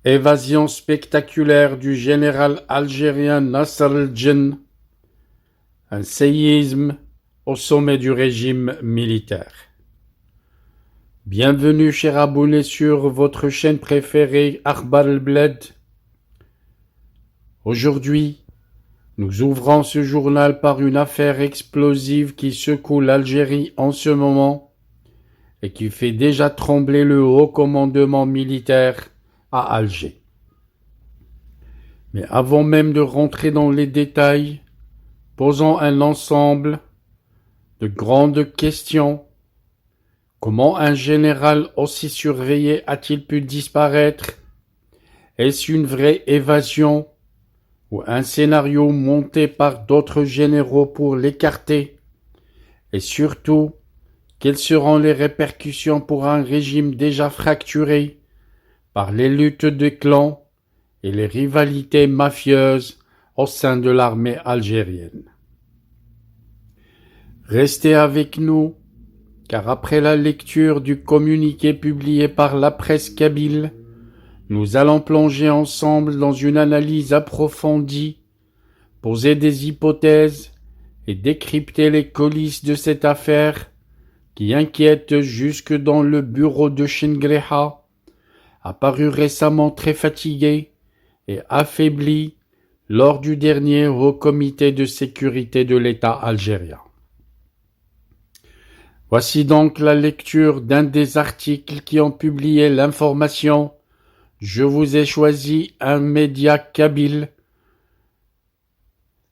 Évasion spectaculaire du général algérien Nasser el-Djenn, un séisme au sommet du régime militaire. Bienvenue cher abonné sur votre chaîne préférée Akhbar el-Bled. Aujourd'hui, nous ouvrons ce journal par une affaire explosive qui secoue l'Algérie en ce moment et qui fait déjà trembler le haut commandement militaire à Alger. Mais avant même de rentrer dans les détails, posons un ensemble de grandes questions. Comment un général aussi surveillé a-t-il pu disparaître? Est-ce une vraie évasion ou un scénario monté par d'autres généraux pour l'écarter? Et surtout, quelles seront les répercussions pour un régime déjà fracturé par les luttes de clans et les rivalités mafieuses au sein de l'armée algérienne? Restez avec nous, car après la lecture du communiqué publié par la presse kabyle, nous allons plonger ensemble dans une analyse approfondie, poser des hypothèses et décrypter les coulisses de cette affaire qui inquiète jusque dans le bureau de Chengreha, apparu récemment très fatigué et affaibli lors du dernier Haut Comité de sécurité de l'État algérien. Voici donc la lecture d'un des articles qui ont publié l'information. Je vous ai choisi un média kabyle.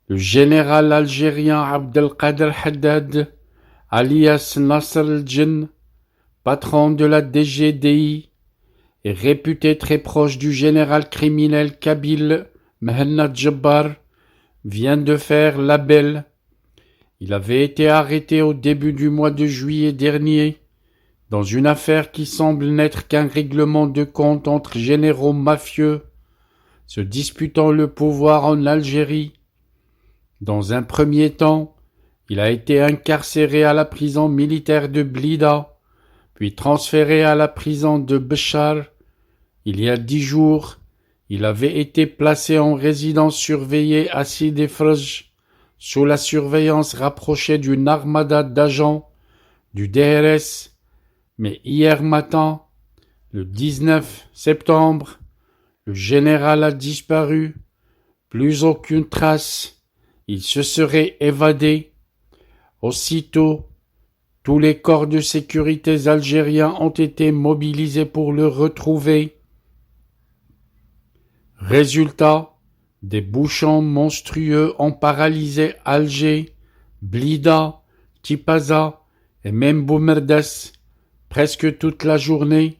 Le général algérien Abdelkader Haddad, alias Nasser el-Djenn, patron de la DGDI, et réputé très proche du général criminel kabyle Mehannad Jabbar, vient de faire la belle. Il avait été arrêté au début du mois de juillet dernier dans une affaire qui semble n'être qu'un règlement de compte entre généraux mafieux se disputant le pouvoir en Algérie. Dans un premier temps, il a été incarcéré à la prison militaire de Blida, puis transféré à la prison de Béchar. Il y a 10 jours, il avait été placé en résidence surveillée à Sidi Frj, sous la surveillance rapprochée d'une armada d'agents du DRS. Mais hier matin, le 19 septembre, le général a disparu. Plus aucune trace. Il se serait évadé. Aussitôt, tous les corps de sécurité algériens ont été mobilisés pour le retrouver. Résultat, des bouchons monstrueux ont paralysé Alger, Blida, Tipaza et même Boumerdas presque toute la journée.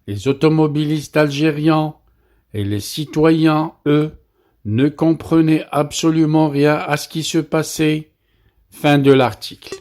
Les automobilistes algériens et les citoyens, eux, ne comprenaient absolument rien à ce qui se passait. Fin de l'article.